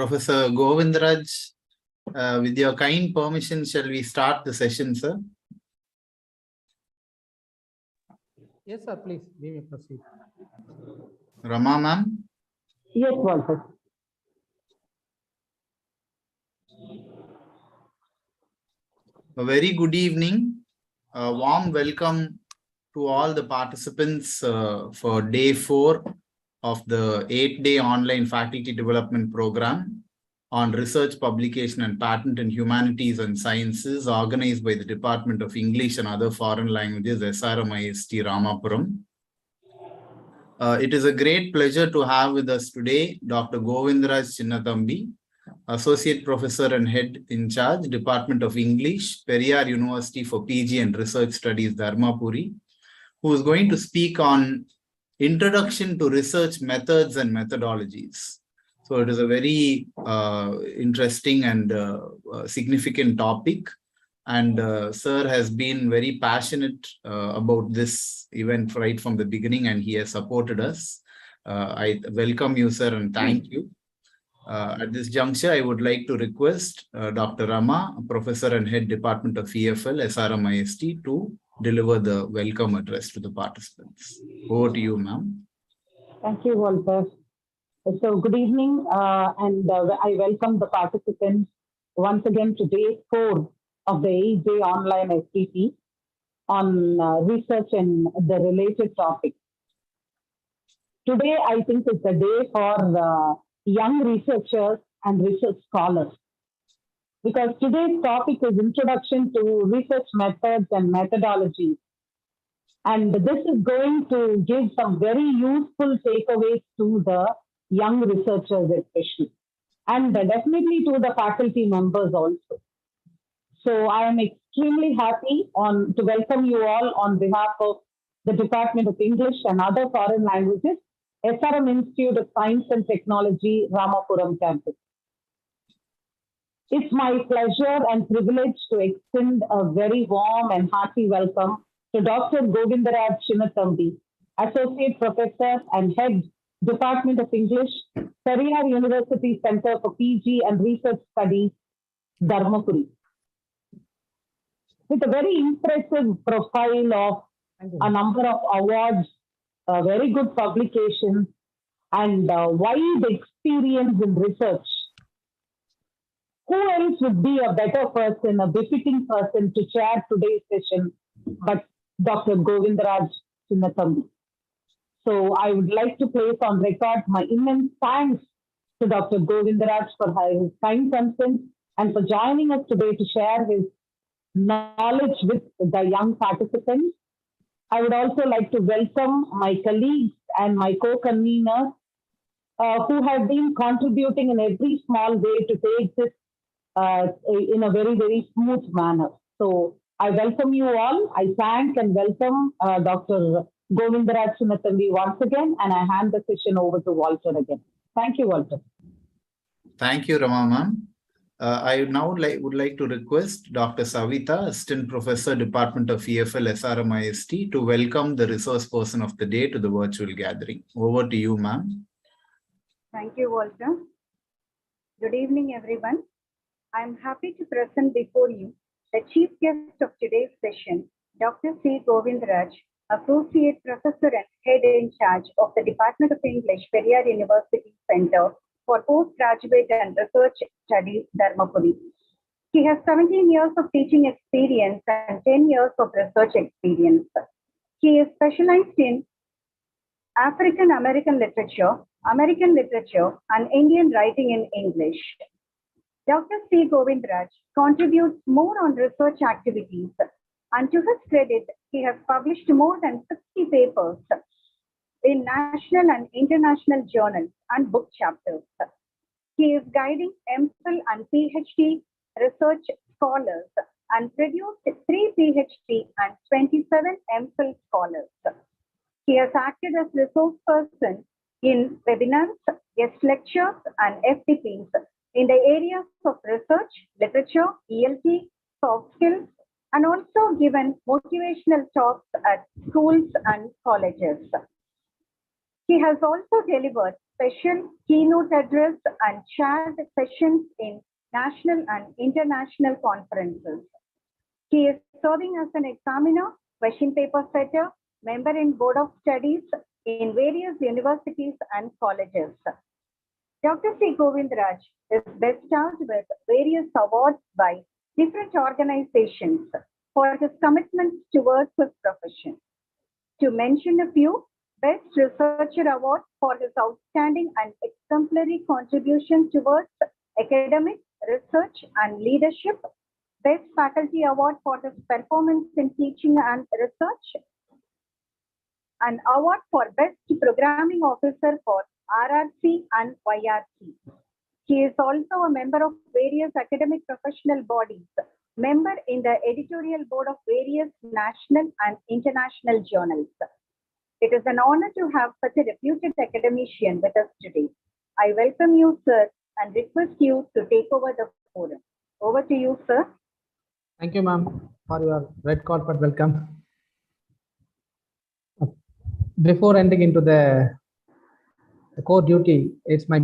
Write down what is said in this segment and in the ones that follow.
Professor Govindraj, with your kind permission, shall we start the session, sir? Yes, sir, please. We may proceed. Rama, ma'am? Yes, Walter. A very good evening. A warm welcome to all the participants for day 4 of the 8-day online faculty development program on research, publication and patent in humanities and sciences organized by the Department of English and Other Foreign Languages, SRMIST, Ramapuram. It is a great pleasure to have with us today Dr. Govindraj Chinnathambi, Associate Professor and Head in Charge, Department of English, Periyar University for PG and Research Studies, Dharmapuri, who is going to speak on Introduction to Research Methods and Methodologies. So it is a very interesting and significant topic. And sir has been very passionate about this event right from the beginning, and he has supported us. I welcome you, sir, and thank you. At this juncture, I would like to request Dr. Rama, Professor and Head Department of EFL, SRMIST, to deliver the welcome address to the participants. Over to you, ma'am. Thank you, Walter. So good evening, and I welcome the participants once again to day 4 of the 8-day online FDP on research and the related topics. Today, I think it's a day for young researchers and research scholars, because today's topic is Introduction to Research Methods and Methodologies. And this is going to give some very useful takeaways to the young researchers especially, and definitely to the faculty members also. So I am extremely happy to welcome you all on behalf of the Department of English and Other Foreign Languages, SRM Institute of Science and Technology, Ramapuram campus. It's my pleasure and privilege to extend a very warm and hearty welcome to Dr. Govindraj Chinnathambi, Associate Professor and Head, Department of English, Periyar University Center for PG and Research Studies, Dharmapuri. With a very impressive profile of a number of awards, very good publications, and wide experience in research. Who else would be a better person, a befitting person to chair today's session but Dr. Govindraj Chinnathambi? So I would like to place on record my immense thanks to Dr. Govindraj for his kind consent and for joining us today to share his knowledge with the young participants. I would also like to welcome my colleagues and my co-conveners who have been contributing in every small way to take this in a very, very smooth manner. So I welcome you all. I thank and welcome Dr. Govindraj Chinnathambi once again, and I hand the session over to Walter again. Thank you, Walter. Thank you, Rama, ma'am. I now would like to request Dr. Savita, Assistant Professor, Department of EFL, SRMIST, to welcome the resource person of the day to the virtual gathering. Over to you, ma'am. Thank you, Walter. Good evening, everyone. I am happy to present before you the chief guest of today's session, Dr. C. Govindraj, Associate Professor and Head in Charge of the Department of English, Periyar University Center for Postgraduate and Research Studies, Dharmapuri. He has 17 years of teaching experience and 10 years of research experience. He is specialized in African American literature, and Indian writing in English. Dr. C. Govindraj contributes more on research activities, and to his credit, he has published more than 60 papers in national and international journals and book chapters. He is guiding MPhil and PhD research scholars and produced 3 PhD and 27 MPhil scholars. He has acted as resource person in webinars, guest lectures, and FDPs in the areas of research, literature, ELT, soft skills, and also given motivational talks at schools and colleges. He has also delivered special keynote address and chaired sessions in national and international conferences. He is serving as an examiner, question paper setter, member in board of studies in various universities and colleges. Dr. C. Govindraj is bestowed with various awards by different organizations for his commitment towards his profession. To mention a few, Best Researcher Award for his outstanding and exemplary contribution towards academic, research, and leadership. Best Faculty Award for his performance in teaching and research. An award for Best Programming Officer for RRC and YRC. He is also a member of various academic professional bodies, member in the editorial board of various national and international journals. It is an honor to have such a reputed academician with us today. I welcome you, sir, and request you to take over the forum. Over to you, sir. Thank you, ma'am, for your red carpet welcome. Before ending into the core duty, it's my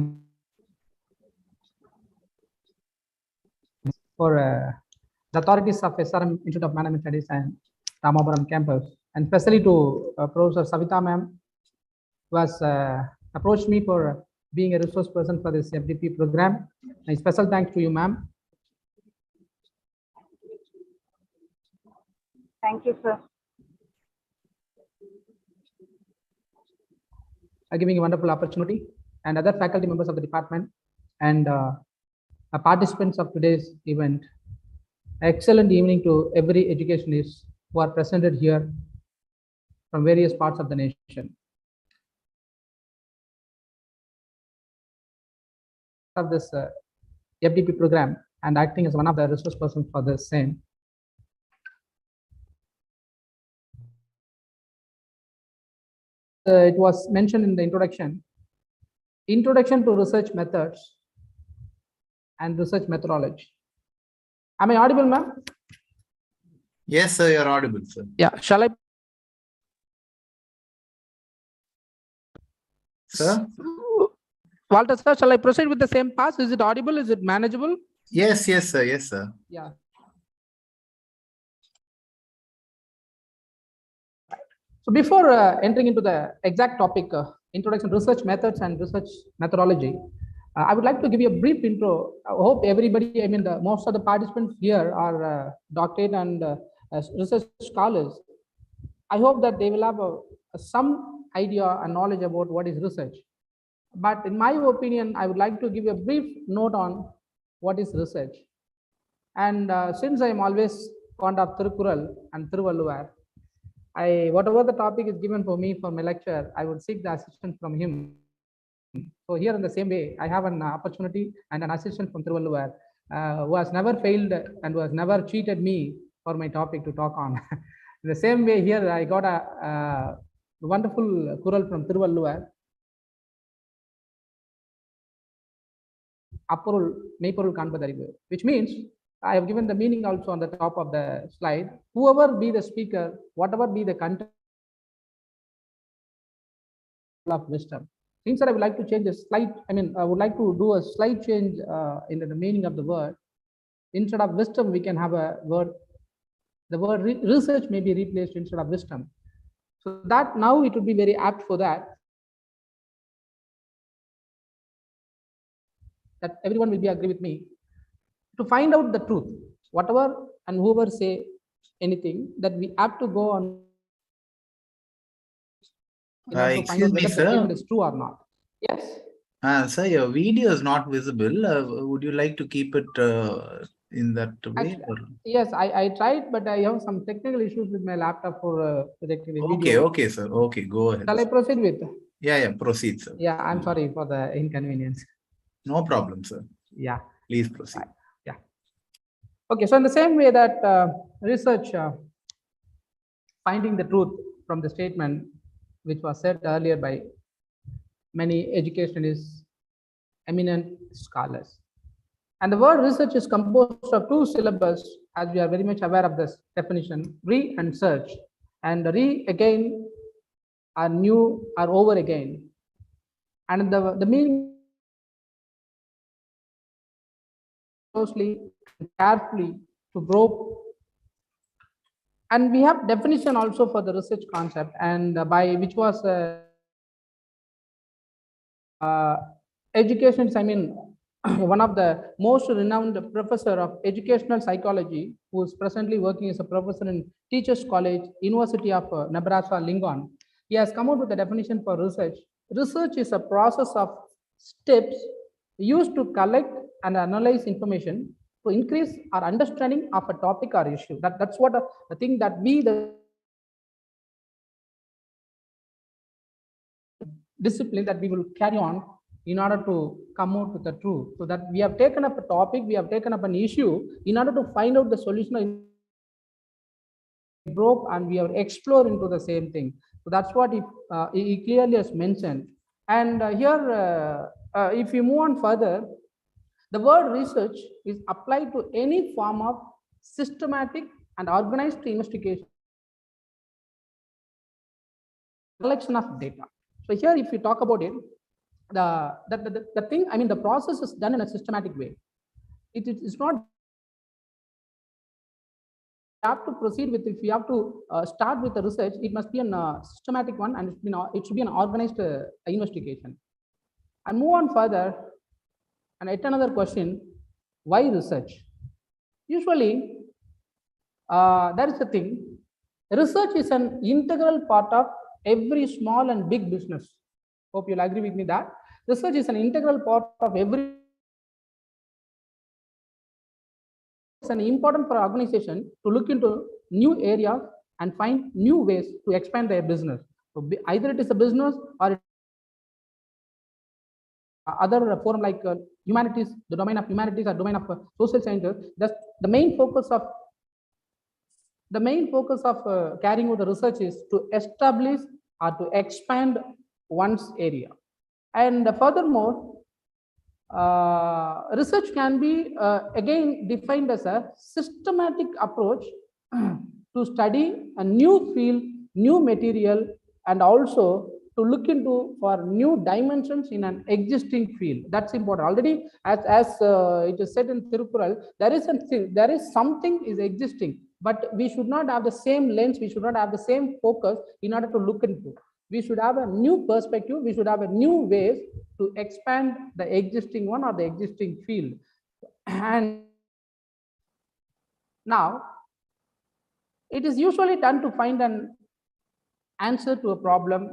for the authorities of SRM Institute of Management Studies and Ramapuram campus, and especially to Professor Savita ma'am, who has approached me for being a resource person for this FDP program. A special thanks to you, ma'am. Thank you, sir. Giving a wonderful opportunity, and other faculty members of the department and participants of today's event. Excellent evening to every educationist who are presented here from various parts of the nation. Of this FDP program and acting as one of the resource persons for the same. It was mentioned in the introduction to research methods and research methodology. Am I audible, ma'am? Yes, sir, you're audible, sir. Yeah, shall I? Sir? Walter, sir, shall I proceed with the same pass? Is it audible? Is it manageable? Yes, sir. Yes, sir. Yeah. So before entering into the exact topic, introduction, research methods and research methodology, I would like to give you a brief intro. I hope everybody, I mean, most of the participants here are doctorate and research scholars. I hope that they will have some idea and knowledge about what is research. But in my opinion, I would like to give you a brief note on what is research. And since I am always fond of Thirukkural and Thiruvalluvar, whatever the topic is given for me for my lecture, I would seek the assistance from him. So here in the same way, I have an opportunity and an assistant from Thiruvalluvar who has never failed and who has never cheated me for my topic to talk on. In the same way here, I got a wonderful kural from Thiruvalluvar. Apurul Meipurul Kanpadarivu, which means I have given the meaning also on the top of the slide. Whoever be the speaker, whatever be the content of wisdom. Since I would like to change a slight, I would like to do a slight change in the meaning of the word. Instead of wisdom, we can have a word. The word research may be replaced instead of wisdom. So that now it would be very apt for that everyone will be agree with me to find out the truth, whatever and whoever say anything, that we have to go on. Excuse me, sir. Is true or not? Yes. Sir, your video is not visible. Would you like to keep it in that way? Actually, yes, I tried, but I have some technical issues with my laptop for projecting the video. Okay, sir. Okay, go ahead. Shall I proceed with? Yeah, proceed, sir. Yeah, I'm sorry for the inconvenience. No problem, sir. Yeah. Please proceed. Yeah. Okay, so in the same way that research, finding the truth from the statement, which was said earlier by many educationists, eminent scholars. And the word research is composed of two syllables, as we are very much aware of this definition, re and search. And re again are new or over again. and the meaning closely and carefully to grow. And we have definition also for the research concept, and by which was education, I mean, one of the most renowned professor of educational psychology, who is presently working as a professor in Teachers College, University of Nebraska, Lincoln. He has come out with a definition for research. Research is a process of steps used to collect and analyze information to increase our understanding of a topic or issue. That's what the thing that we, the discipline that we will carry on in order to come out with the truth. So that we have taken up a topic, we have taken up an issue in order to find out the solution, broke, and we have explored into the same thing. So that's what he clearly has mentioned. And here, if you move on further, the word research is applied to any form of systematic and organized investigation, collection of data. So here, if you talk about it, the thing, I mean, the process is done in a systematic way. It is not have to proceed with, if you have to start with the research, it must be a systematic one, and it should be an organized investigation. And move on further, and yet another question: why research? Usually, that is the thing. Research is an integral part of every small and big business. Hope you'll agree with me that research is an integral part of every. It's an important for organization to look into new areas and find new ways to expand their business. So either it is a business or other forum like humanities, the domain of humanities or domain of social sciences. That's the main focus of carrying out the research is to establish or to expand one's area. And furthermore, research can be again defined as a systematic approach to study a new field, new material, and also to look into for new dimensions in an existing field. That's important. Already, as it is said in Tiruppural, there is something is existing, but we should not have the same lens, we should not have the same focus in order to look into. We should have a new perspective, we should have a new ways to expand the existing one or the existing field. And now, it is usually done to find an answer to a problem.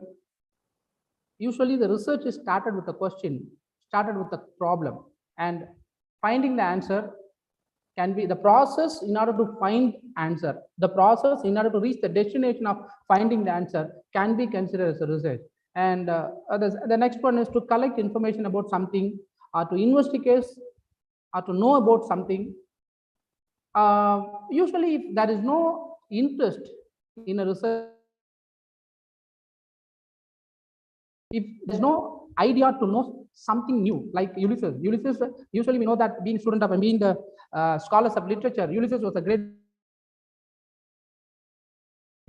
Usually the research is started with a question, started with a problem, and finding the answer can be the process in order to find answer. The process in order to reach the destination of finding the answer can be considered as a research. And the next one is to collect information about something, or to investigate, or to know about something. Usually, if there is no interest in a research, if there's no idea to know something new, like Ulysses, usually we know that being student of and being the scholars of literature, Ulysses was a great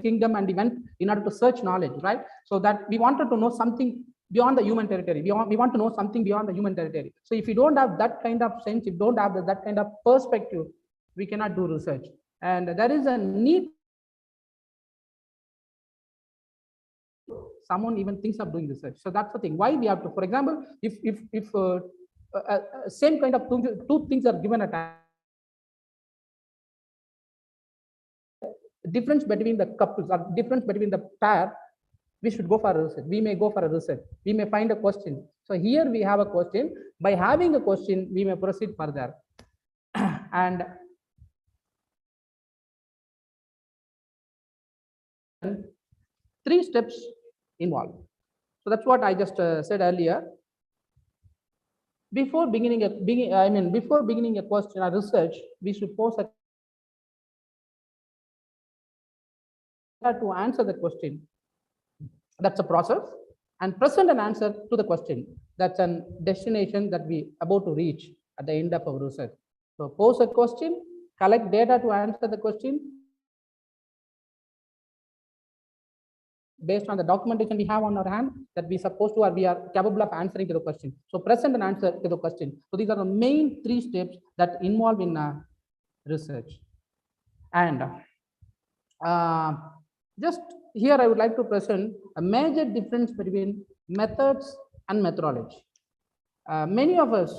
kingdom and he went in order to search knowledge, right? So that we wanted to know something beyond the human territory. We want to know something beyond the human territory. So if you don't have that kind of sense, if you don't have that kind of perspective, we cannot do research. And there is a need. Someone even thinks of doing research. So that's the thing. Why we have to, for example, if same kind of two things are given at time, difference between the couples or difference between the pair, we should go for a research. We may go for a research. We may find a question. So here we have a question. By having a question, we may proceed further. And three steps involved. So that's what I just said earlier. Before beginning a question or research, we should pose a to answer the question. That's a process, and present an answer to the question. That's a destination that we about to reach at the end of our research. So pose a question, collect data to answer the question, based on the documentation we have on our hand that we supposed to or we are capable of answering to the question. So present and answer to the question. So these are the main 3 steps that involve in research. And just here I would like to present a major difference between methods and methodology. Many of us,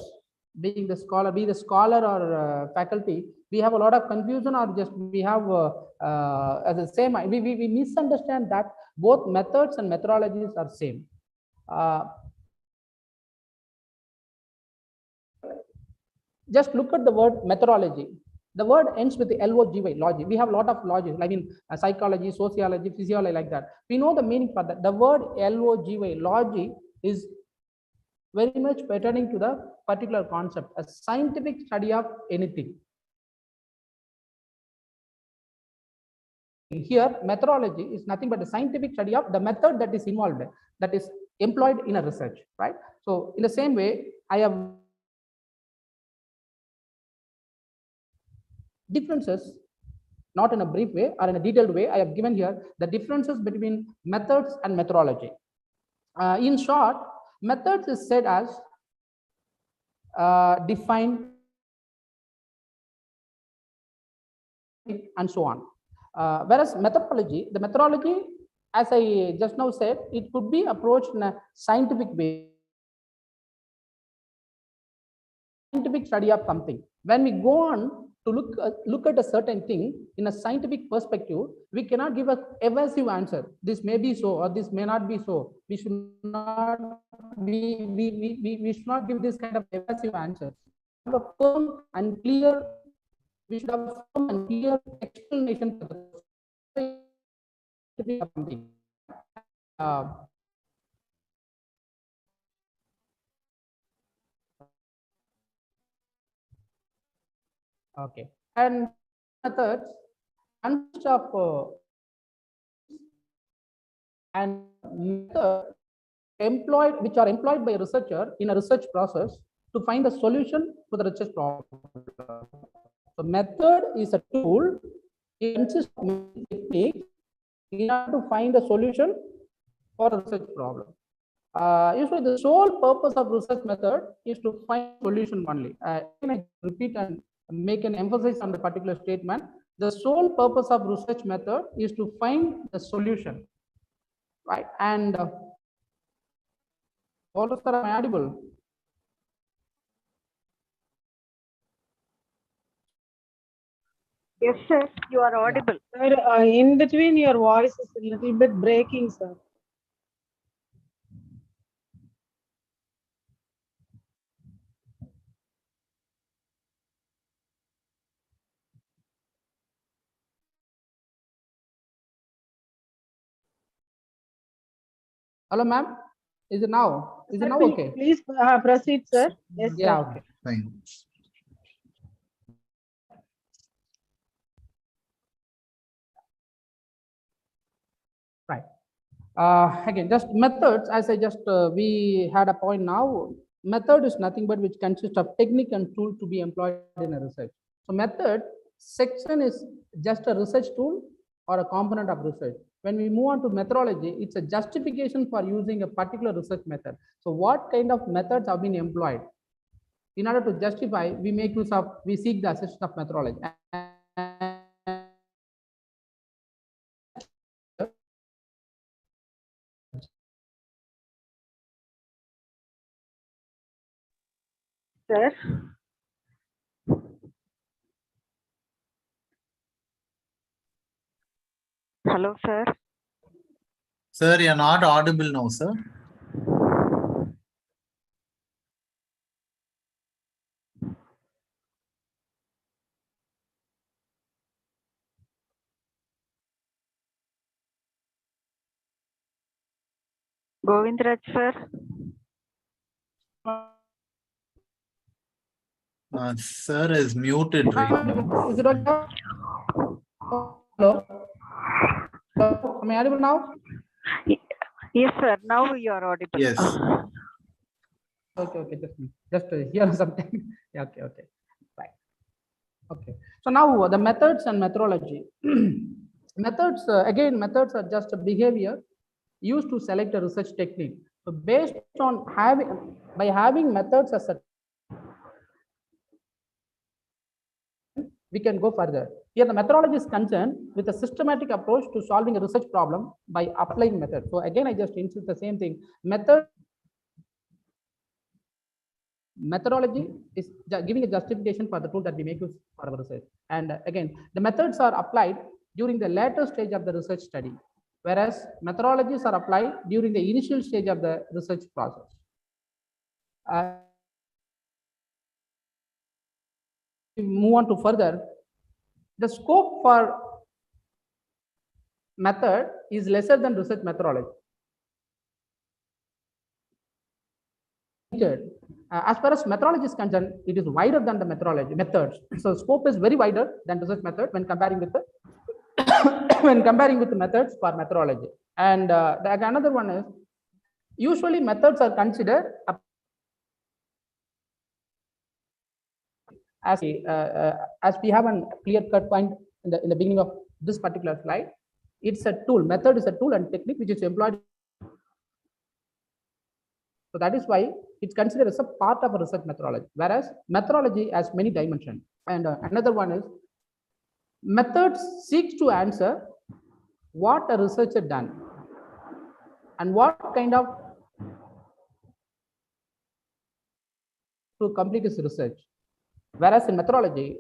being the scholar, be the scholar or faculty, we have a lot of confusion, or just we have as the same, we misunderstand that both methods and methodologies are same. Just look at the word methodology. The word ends with the LOGY, logic. We have a lot of logic, like in psychology, sociology, physiology, like that. We know the meaning for that. The word LOGY, logic, is very much pertaining to the particular concept, a scientific study of anything. Here, methodology is nothing but a scientific study of the method that is involved, that is employed in a research, right? So in the same way, I have differences, not in a brief way or in a detailed way. I have given here the differences between methods and methodology. In short, methods is said as defined and so on. Whereas methodology, the methodology, as I just now said, it could be approached in a scientific way, scientific study of something. When we go on to look at a certain thing in a scientific perspective, we cannot give an evasive answer. This may be so, or this may not be so. We should not we should not give this kind of evasive answers. We have a firm and clear. We should have a firm and clear explanation for the something. Okay, and methods consist of and method employed, which are employed by a researcher in a research process to find a solution to the research problem. So method is a tool. It consists of techniques in order to find a solution for a research problem. Usually the sole purpose of research method is to find solution only. I repeat and make an emphasis on the particular statement. The sole purpose of research method is to find the solution, right? And all of them are audible. Yes, sir, you are audible. Sir, in between your voice is a little bit breaking, sir. Hello, ma'am. Is it now? Is it now Please, okay? please proceed, sir. Yes, Yeah, sir. okay. Fine. Right. Again, just methods, as I just, we had a point now, method is nothing but which consists of technique and tool to be employed in a research. So method section is just a research tool or a component of research. When we move on to methodology, it's a justification for using a particular research method. So what kind of methods have been employed? In order to justify, we make use of, we seek the assistance of methodology. Sir, hello, sir. Sir, you're not audible now, sir. Govindraj, sir. Sir is muted right now. Is it okay? Hello? Hello? Am I audible now? Yes, sir. Now you are audible. Yes. Okay, just hear something. Yeah, okay, right. Okay, so now the methods and methodology. Methods, again, methods are just a behavior used to select a research technique. So based on having methods as a, we can go further. Here the methodology is concerned with a systematic approach to solving a research problem by applying method. So again, I just insist the same thing. Methodology is giving a justification for the tool that we make use for our research. And again, the methods are applied during the later stage of the research study, whereas methodologies are applied during the initial stage of the research process. We move on to further, the scope for method is lesser than research methodology. As far as methodology is concerned, it is wider than the methods. So scope is very wider than research method when comparing with the when comparing with the methods for methodology. And another one is usually methods are considered as we have a clear-cut point in the beginning of this particular slide. It's a tool. Method is a tool and technique which is employed. So that is why it's considered as a part of a research methodology, whereas methodology has many dimensions. And another one is methods seeks to answer what a researcher done and what kind of to complete his research. Whereas in methodology,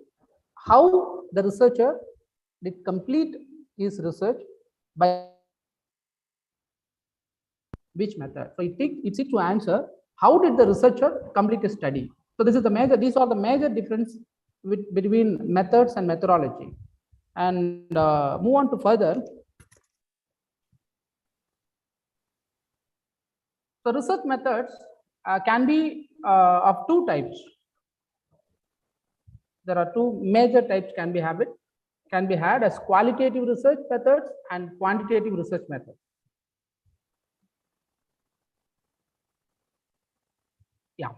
how the researcher did complete his research by which method. So it seeks to answer how did the researcher complete a study. So this is the major, these are the major difference between methods and methodology. And move on to further. So research methods can be of two types. There are two major types can be had as qualitative research methods and quantitative research methods. Yeah.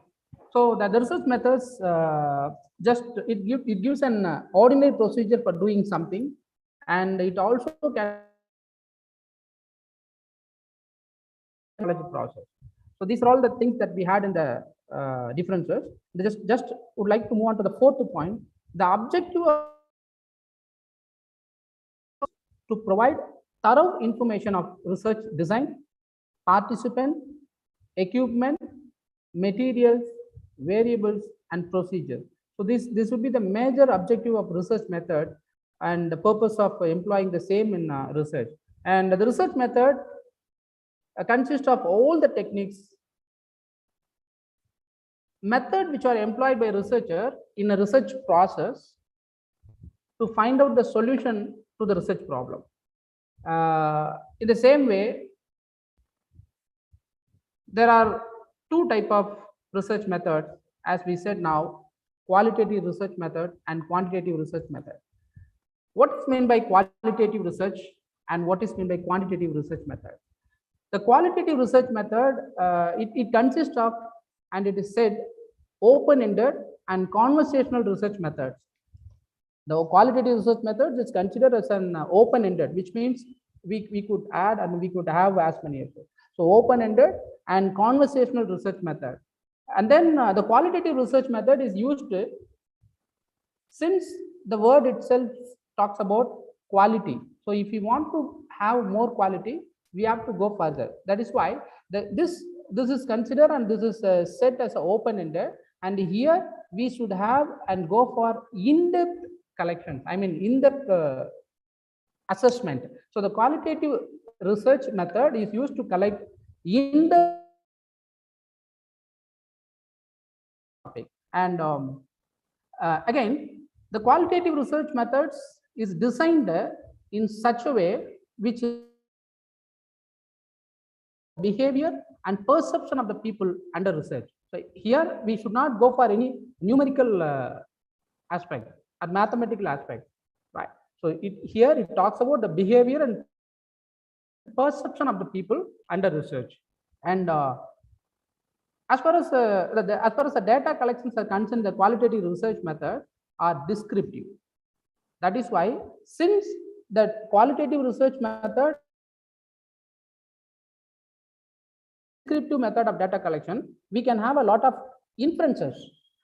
So the research methods it gives an ordinary procedure for doing something, and it also can process. So these are all the things that we had in the differences. Just would like to move on to the fourth point. The objective to provide thorough information of research design, participant, equipment, materials, variables, and procedures. So this would be the major objective of research method and the purpose of employing the same in research. And the research method consists of all the techniques, method which are employed by researcher in a research process to find out the solution to the research problem. In the same way, there are two types of research methods, as we said now, qualitative research method and quantitative research method. What is meant by qualitative research and what is meant by quantitative research method? The qualitative research method, it consists of, and it is said, open-ended and conversational research methods. The qualitative research method is considered as an open-ended, which means we could add and we could have as many as well. So open-ended and conversational research method. And then the qualitative research method is used since the word itself talks about quality. So if you want to have more quality, we have to go further. That is why this is considered and this is set as an open-ended. And here we should have and go for in-depth collections. I mean in-depth assessment. So the qualitative research method is used to collect in-depth topic. And again, the qualitative research methods is designed in such a way which behavior and perception of the people under research. So here we should not go for any numerical aspect or mathematical aspect, right? So here it talks about the behavior and perception of the people under research. And as far as the data collections are concerned, the qualitative research method are descriptive. That is why, since the qualitative research method descriptive method of data collection, we can have a lot of inferences,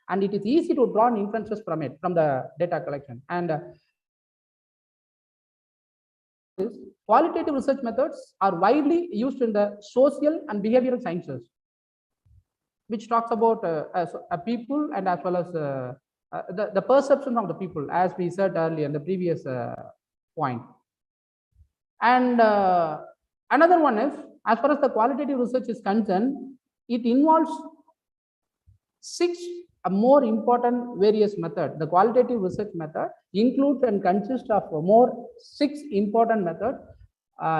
and it is easy to draw inferences from it, from the data collection. And qualitative research methods are widely used in the social and behavioral sciences, which talks about a people and as well as the perception of the people, as we said earlier in the previous point. And another one is, as far as the qualitative research is concerned, it involves 6 more important various methods. The qualitative research method includes and consists of more 6 important methods.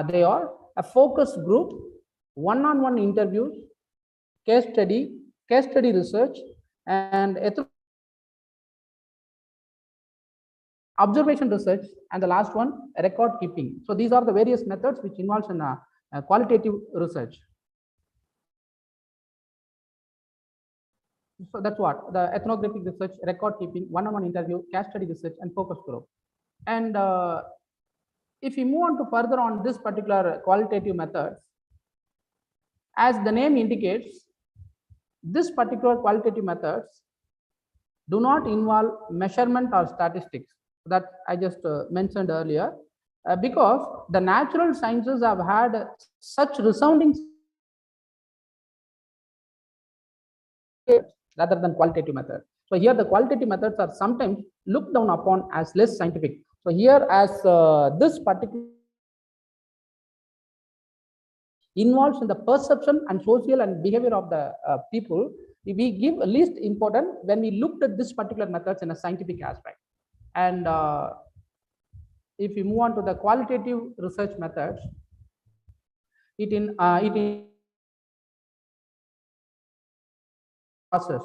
They are a focus group, one-on-one interviews, case study research, and observation research, and the last one, record keeping. So these are the various methods which involves in qualitative research. So that's what the ethnographic research, record keeping, one-on-one interview, case study research, and focus group. And if we move on to further on this particular qualitative methods, as the name indicates, this particular qualitative methods do not involve measurement or statistics that I just mentioned earlier, because the natural sciences have had such resounding rather than qualitative methods. So here the qualitative methods are sometimes looked down upon as less scientific. So here, as this particular involves in the perception and social and behavior of the people, we give least importance when we looked at this particular methods in a scientific aspect. And if we move on to the qualitative research methods, it process.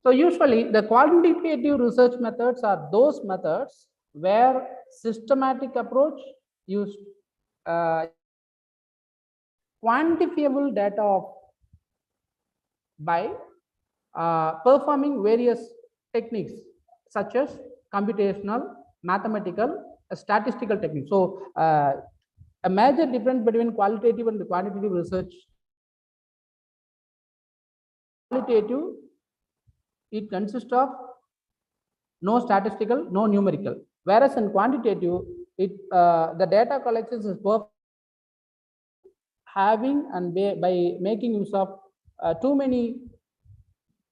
So usually the quantitative research methods are those methods where systematic approach used quantifiable data by performing various techniques such as computational, mathematical, statistical techniques. So a major difference between qualitative and quantitative research. Qualitative, it consists of no statistical, no numerical, whereas in quantitative, the data collection is having and by making use of too many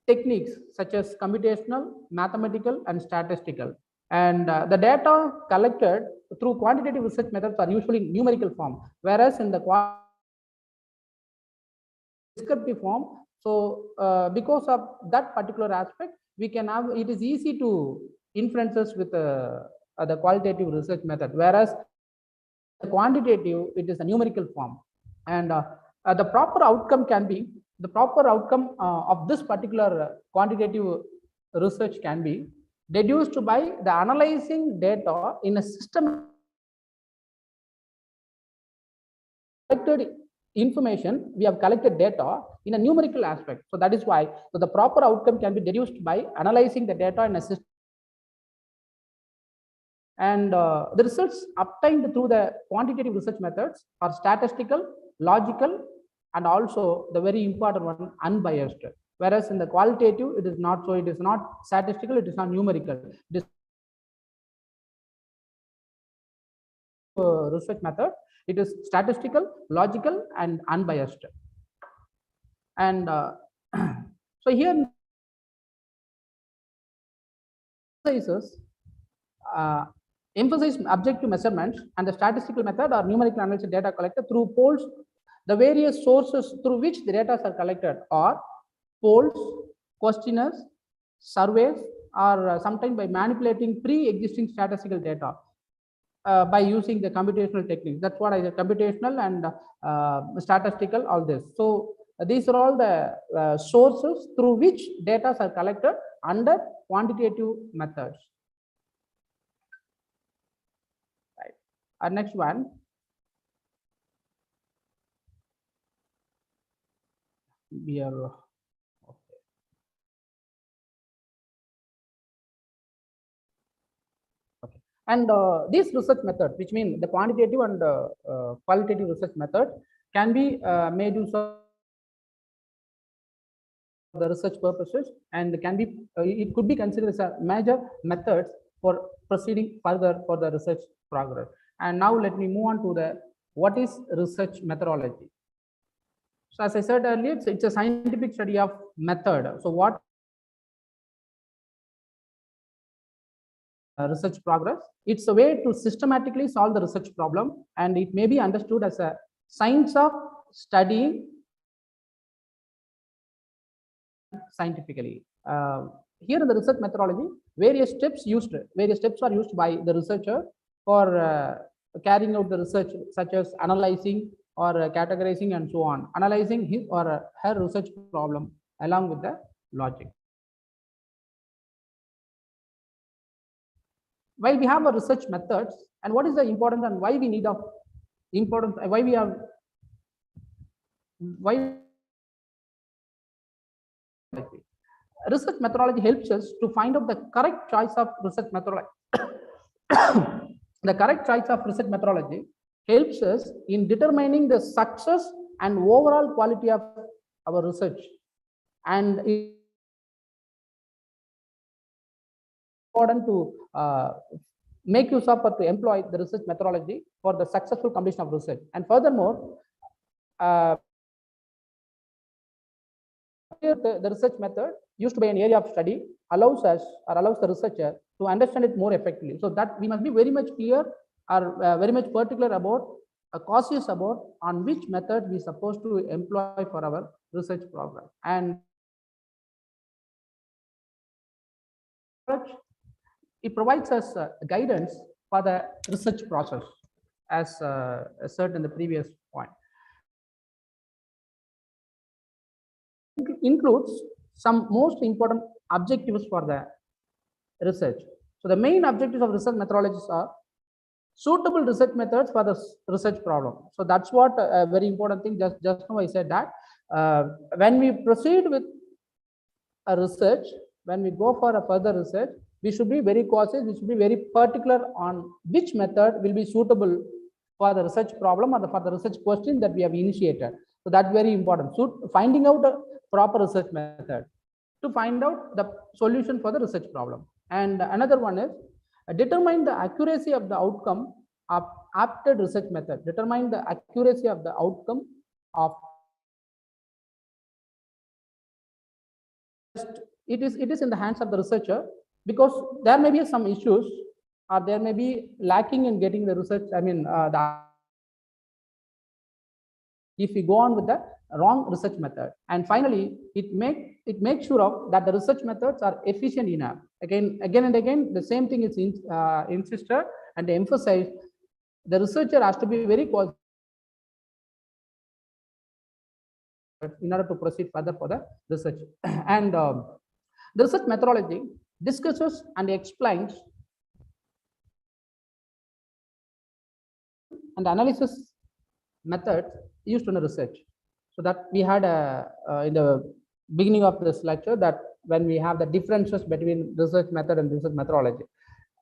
techniques such as computational, mathematical, and statistical. And the data collected through quantitative research methods are usually in numerical form, whereas in the descriptive form. So because of that particular aspect, we can have, it is easy to inferences with the qualitative research method, whereas the quantitative, it is a numerical form. And the proper outcome can be, the proper outcome of this particular quantitative research can be deduced by the analyzing data in a system collected information. We have collected data in a numerical aspect. So that is why the proper outcome can be deduced by analyzing the data in a system. And the results obtained through the quantitative research methods are statistical, logical, and also the very important one, unbiased. Whereas in the qualitative, it is not so. It is not statistical. It is not numerical. This research method, it is statistical, logical, and unbiased. And so here emphasize objective measurements and the statistical method or numerical analysis data collected through polls. The various sources through which the data are collected are polls, questionnaires, surveys, or sometimes by manipulating pre-existing statistical data by using the computational techniques. That's what I said, computational and statistical, all this. So these are all the sources through which data are collected under quantitative methods. Right. Our next one. We are okay. Okay. And these research methods, which mean the quantitative and qualitative research method, can be made use of the research purposes, and can be it could be considered as a major methods for proceeding further for the research progress. And now let me move on to the what is research methodology. So as I said earlier, it's a scientific study of method. So what research progress? It's a way to systematically solve the research problem, and it may be understood as a science of studying scientifically. Here in the research methodology, various steps are used by the researcher for carrying out the research, such as analyzing or categorizing and so on, analyzing his or her research problem along with the logic. While we have a research methods, and what is the importance and why we need of importance, why we have why research methodology helps us to find out the correct choice of research methodology. The correct choice of research methodology helps us in determining the success and overall quality of our research, and it's important to make use of or to employ the research methodology for the successful completion of research. And furthermore, the research method used to be an area of study allows us or allows the researcher to understand it more effectively. So that we must be very much clear or very much particular about, cautious about on which method we are supposed to employ for our research program. And it provides us guidance for the research process, as said in the previous point. It includes some most important objectives for the research. So the main objectives of research methodologies are suitable research methods for the research problem. So that's what a very important thing. Just now I said that when we proceed with a research, when we go for a further research, we should be very cautious. We should be very particular on which method will be suitable for the research problem or for the research question that we have initiated. So that's very important. So finding out a proper research method to find out the solution for the research problem. And another one is determine the accuracy of the outcome of apted research method. Determine the accuracy of the outcome of it is in the hands of the researcher, because there may be some issues or there may be lacking in getting the research. I mean, if we go on with the wrong research method. And finally, it makes sure of that the research methods are efficient enough. Again and again, the same thing is insisted and emphasized. The researcher has to be very cautious in order to proceed further for the research. And the research methodology discusses and explains and analysis methods used in the research. So that we had in the beginning of this lecture, that when we have the differences between research method and research methodology,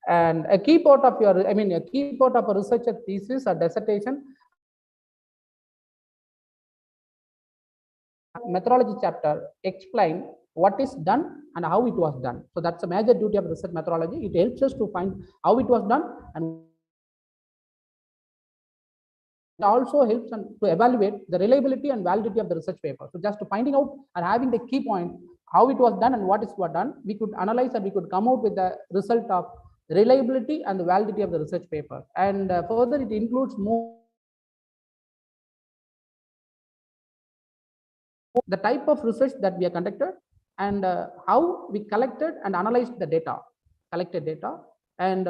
and a key part of your, a key part of a researcher thesis or dissertation, methodology chapter explain what is done and how it was done. So that's a major duty of research methodology. It helps us to find how it was done, and it also helps to evaluate the reliability and validity of the research paper. So just to finding out and having the key point, how it was done and what is what done, we could analyze and we could come out with the result of reliability and the validity of the research paper. And further, it includes more the type of research that we have conducted, and how we collected and analyzed the data, collected data, and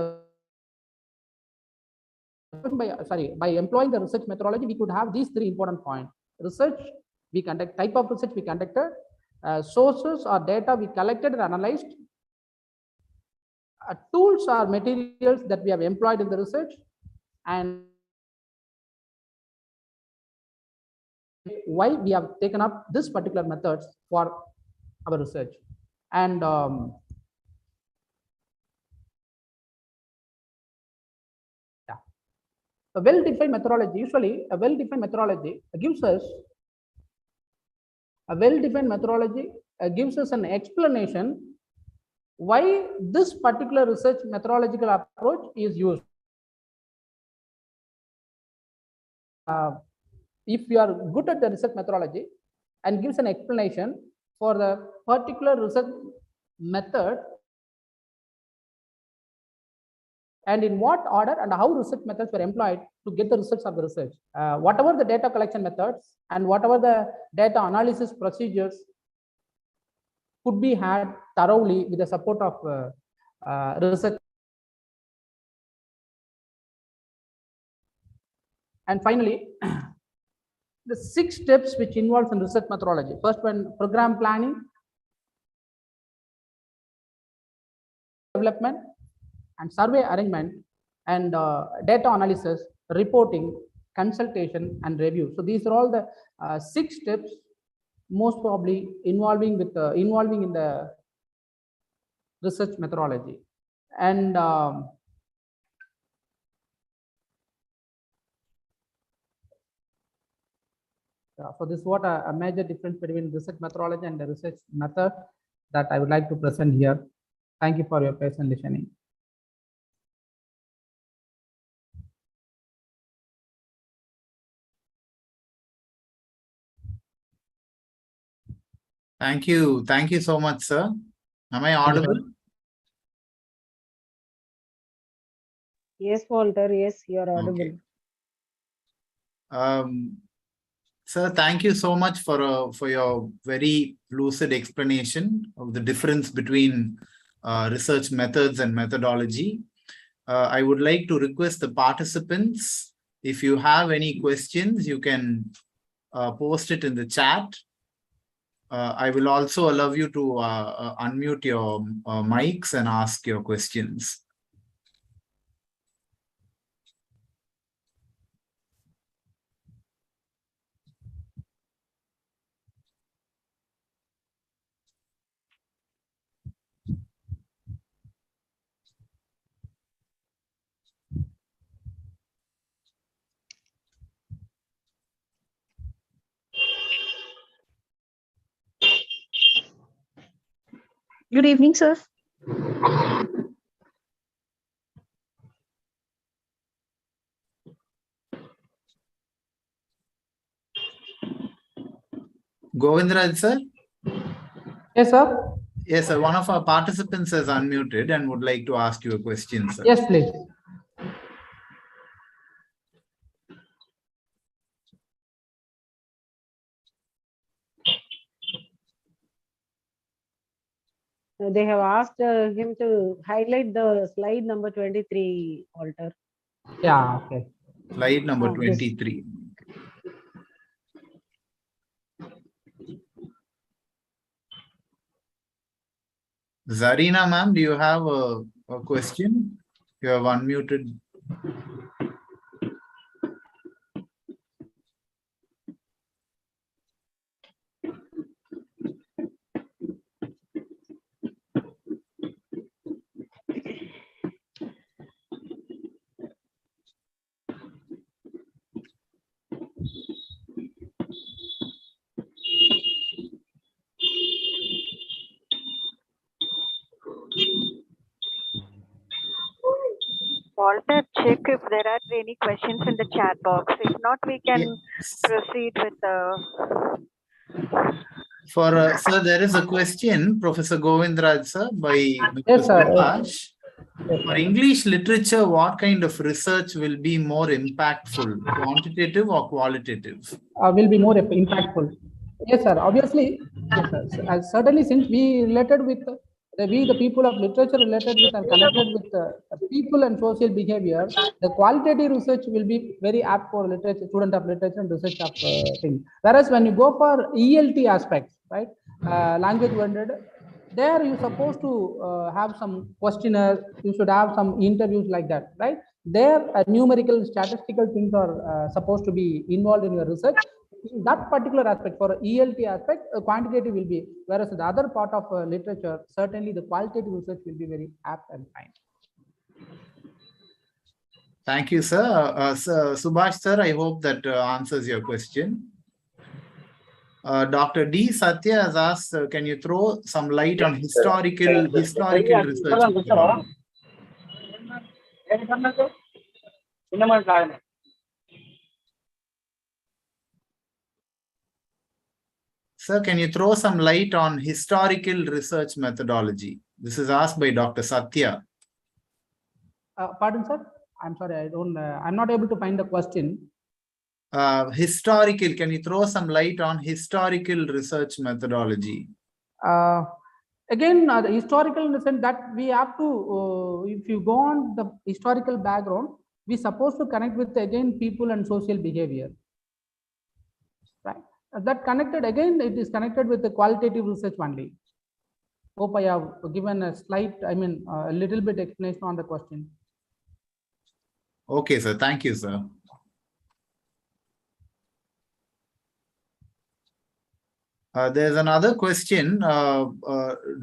by employing the research methodology, we could have these three important points: research we conduct, type of research we conducted, sources or data we collected and analyzed, tools or materials that we have employed in the research, and why we have taken up this particular methods for our research. And a well-defined methodology, usually a well-defined methodology gives us a well-defined methodology gives us an explanation why this particular research methodological approach is used. If you are good at the research methodology and gives an explanation for the particular research method and in what order and how research methods were employed to get the results of the research. Whatever the data collection methods and whatever the data analysis procedures could be had thoroughly with the support of research. And finally, the 6 steps which involves in research methodology. First one, program planning, development, and survey arrangement, and data analysis, reporting, consultation, and review. So these are all the 6 steps, most probably involving in the research methodology. And so this is what a major difference between research methodology and the research method that I would like to present here. Thank you for your patient listening. Thank you. Thank you so much, sir. Am I audible? Yes, Walter. Yes, you are audible. Okay. Sir, thank you so much for your very lucid explanation of the difference between research methods and methodology. I would like to request the participants, if you have any questions, you can post it in the chat. I will also allow you to unmute your mics and ask your questions. Good evening, sir. Govindraj, sir? Yes, sir. Yes, sir. One of our participants has unmuted and would like to ask you a question, sir. Yes, please. They have asked him to highlight the slide number 23, Walter. Yeah, okay. Slide number This. 23. Zarina, ma'am, do you have a question? You have unmuted. Walter, check if there are any questions in the chat box. If not, we can proceed with the... Sir, there is a question, Professor Govindraj, sir, by Mr. Yes, sir. Subhash. For English literature, what kind of research will be more impactful, quantitative or qualitative? Will be more impactful. Yes, sir. Obviously, yes, sir. Certainly, since we related with the people of literature related with and connected with people and social behavior, the qualitative research will be very apt for literature, student of literature and research of things. Whereas when you go for ELT aspects, right, language oriented, there you're supposed to have some questionnaire, you should have some interviews like that, right? There numerical statistical things are supposed to be involved in your research. In that particular aspect, for ELT aspect, quantitative will be, whereas the other part of literature, certainly the qualitative research will be very apt and fine. Thank you, sir. Subhash, sir, I hope that answers your question. Dr. D. Satya has asked, can you throw some light on historical research? Sir, can you throw some light on historical research methodology? This is asked by Dr. Satya. Pardon, sir? I'm sorry, I'm not able to find the question. Historical, can you throw some light on historical research methodology? Again, the historical in the sense that we have to, if you go on the historical background, we're supposed to connect with, again, people and social behavior. Right? That connected, again, it is connected with the qualitative research only. Hope I have given a slight, a little bit explanation on the question. Okay, sir. Thank you, sir. There's another question,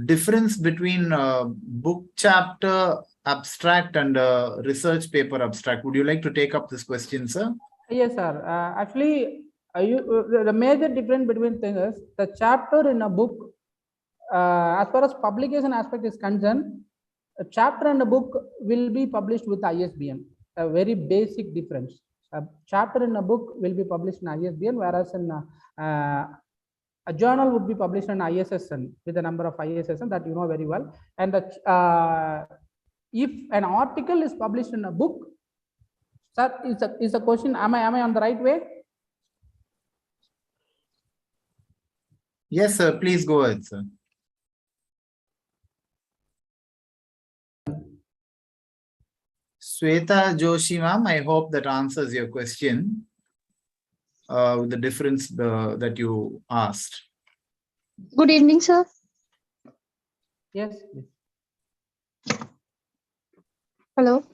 difference between book chapter abstract and research paper abstract. Would you like to take up this question, sir? Yes, sir. Actually, the major difference between things is the chapter in a book, as far as publication aspect is concerned, a chapter in a book will be published with ISBN, a very basic difference. A chapter in a book will be published in ISBN, whereas in a journal would be published in ISSN with a number of ISSN that you know very well. And if an article is published in a book, sir, is a question, am I on the right way? Yes, sir. Please go ahead, sir. Sweta Joshi, ma'am, I hope that answers your question. With the difference that you asked. Good evening, sir. Yes. Hello.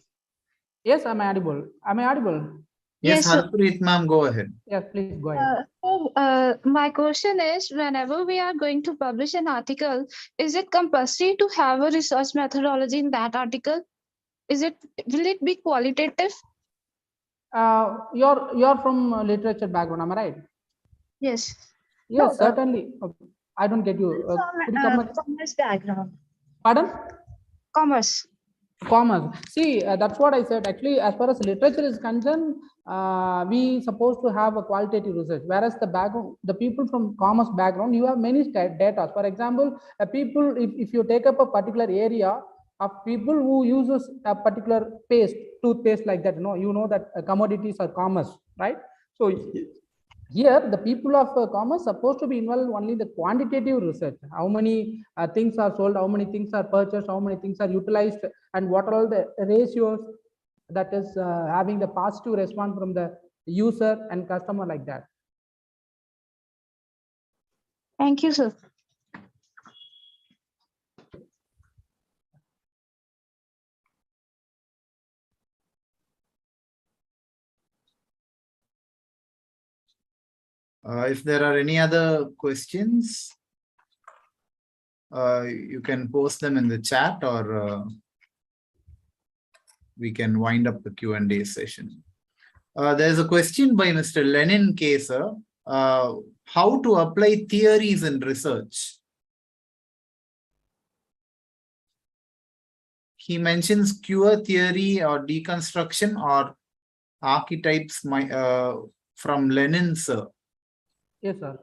Yes, am I audible? Am I audible? Yes, Yes, Harpreet, ma'am, go ahead. Yes, please go ahead. My question is, whenever we are going to publish an article, is it compulsory to have a research methodology in that article? Will it be qualitative? You're from literature background, am I right? Yes. Yes, No, certainly. I don't get you. Could you come again? Commerce background. Pardon? Commerce. Commerce. See, that's what I said. Actually, as far as literature is concerned, we supposed to have a qualitative research. Whereas the people from commerce background, you have many data. For example, people, if you take up a particular area of people who uses a particular toothpaste like that, you know that commodities are commerce, right? So here, the people of commerce supposed to be involved only in the quantitative research. How many things are sold, how many things are purchased, how many things are utilized, and what are all the ratios that is having the positive response from the user and customer like that. Thank you, sir. If there are any other questions, you can post them in the chat, or we can wind up the Q&A session. There's a question by Mr. Lenin K, sir. How to apply theories in research? He mentions queer theory or deconstruction or archetypes from Lenin, sir. Yes, sir.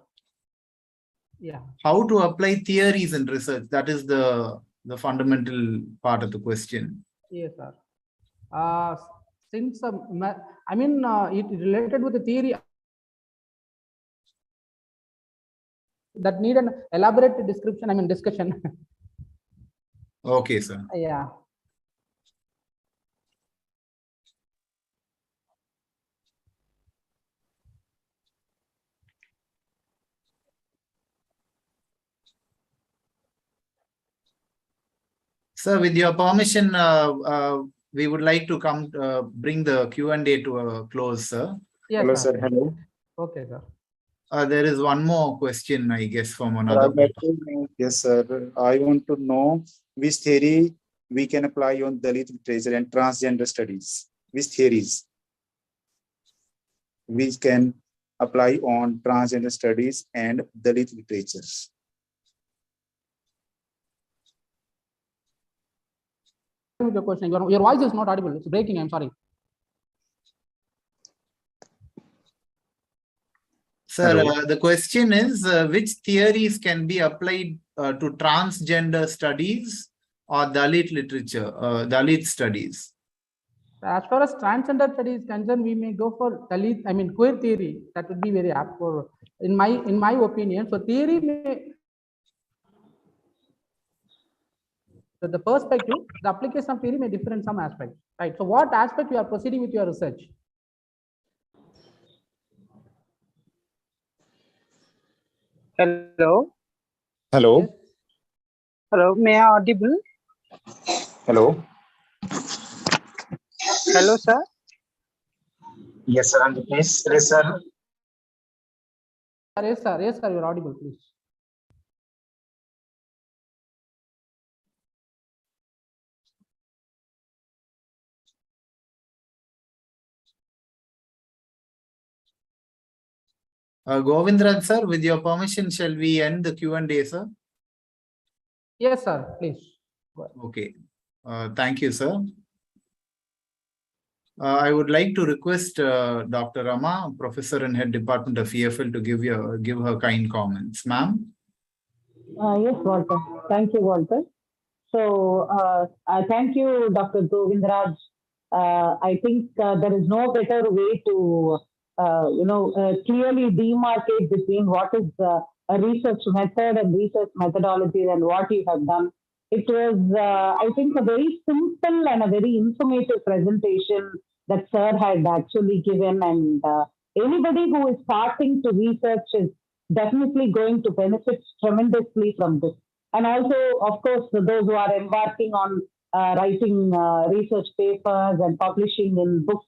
Yeah. How to apply theories in research? That is the fundamental part of the question. Yes, sir. Since it related with the theory that need an elaborate description, discussion. Okay, sir. Yeah. Sir, with your permission, we would like to bring the Q&A to a close, sir. Yes, hello, sir. sir. Hello. Okay, sir. There is one more question, I guess, from another. Yes, sir. I want to know which theory we can apply on Dalit literature and transgender studies. Which theories we can apply on transgender studies and Dalit literature? Your question. Your voice is not audible. It's breaking. I'm sorry. Sir, the question is, which theories can be applied to transgender studies or Dalit literature, Dalit studies? As far as transgender studies is concerned, we may go for Dalit, I mean queer theory. That would be very apt for, in my opinion. So theory may, the perspective, the application of theory may differ in some aspects, right? So what aspect you are proceeding with your research? Hello. Hello. Yes. Hello. May I audible? Hello. Hello, sir. Yes, sir. Please, yes, sir. Yes, sir. Yes, sir. You're audible, please. Govindraj sir, with your permission, shall we end the Q&A, sir? Yes, sir. Please. Okay. Thank you, sir. I would like to request Dr. Rama, Professor and Head Department of EFL, to give her kind comments. Ma'am? Yes, Walter. Thank you, Walter. So, thank you, Dr. Govindraj. I think there is no better way to, clearly demarcate between what is a research method and research methodology and what you have done. It was, I think, a very simple and a very informative presentation that Sir had actually given. And anybody who is starting to research is definitely going to benefit tremendously from this. And also, of course, those who are embarking on writing research papers and publishing in books,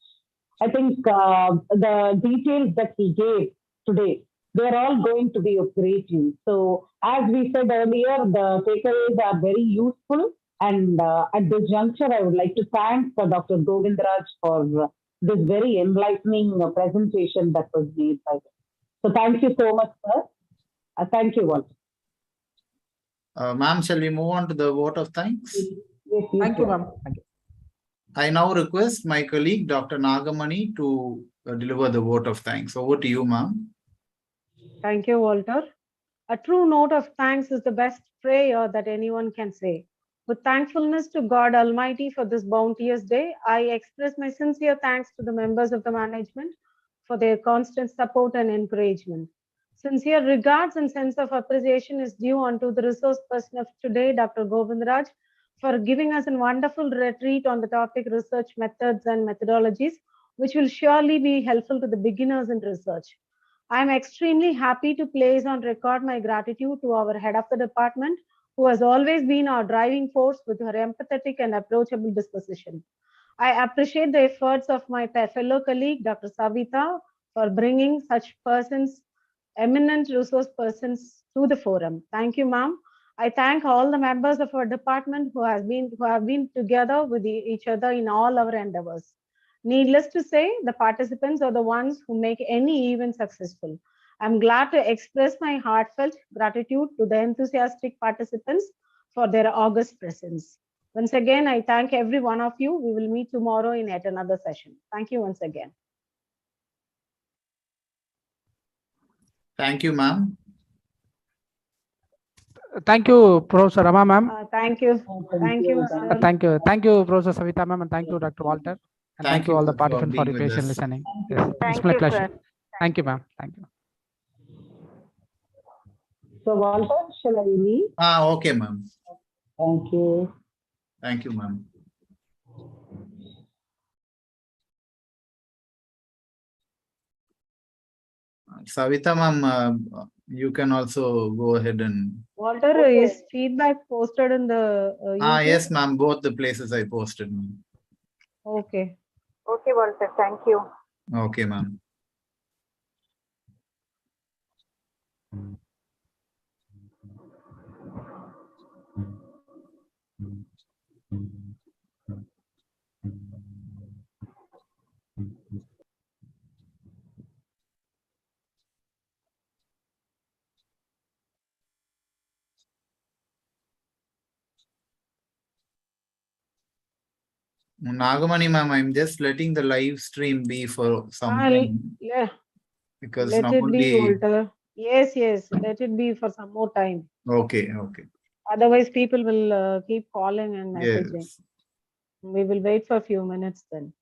I think the details that he gave today, they're all going to be of great use. So, as we said earlier, the takeaways are very useful. And at this juncture, I would like to thank Dr. Govindraj for this very enlightening presentation that was made by him. So, thank you so much, sir. Thank you, Walter. Ma'am, shall we move on to the vote of thanks? Yes, Thank you, ma'am. Thank you. I now request my colleague, Dr. Nagamani, to deliver the vote of thanks. Over to you, ma'am. Thank you, Walter. A true note of thanks is the best prayer that anyone can say. With thankfulness to God Almighty for this bounteous day, I express my sincere thanks to the members of the management for their constant support and encouragement. Sincere regards and sense of appreciation is due unto the resource person of today, Dr. Govindraj, for giving us a wonderful retreat on the topic research methods and methodologies, which will surely be helpful to the beginners in research. I am extremely happy to place on record my gratitude to our head of the department, who has always been our driving force with her empathetic and approachable disposition. I appreciate the efforts of my fellow colleague, Dr. Savita, for bringing such persons, eminent resource persons, to the forum. Thank you, ma'am. I thank all the members of our department who have been together with each other in all our endeavors. Needless to say, the participants are the ones who make any event successful. I'm glad to express my heartfelt gratitude to the enthusiastic participants for their august presence. Once again, I thank every one of you. We will meet tomorrow in yet another session. Thank you once again. Thank you, ma'am. Thank you, Professor Rama, ma'am. Thank you. Thank you, sir. Thank you. Thank you, Professor Savita, ma'am, and thank you, Dr. Walter. And thank you all the for participants for being your with patient us. listening. Yes, Thank it's my you, pleasure. sir. Thank you, ma'am. Thank you. So, Walter, shall I leave? Okay, ma'am. Thank you. Thank you, ma'am. Savita, ma'am, you can also go ahead and... Walter, is feedback posted in the YouTube? Yes, ma'am. Both the places I posted, ma'am. Okay. Okay, Walter. Thank you. Okay, ma'am. Nagamani ma'am, I'm just letting the live stream be for some time Yeah, because let now it be, only. Walter. Yes, let it be for some more time. Okay. Otherwise, people will keep calling and messaging. Yes. We will wait for a few minutes then.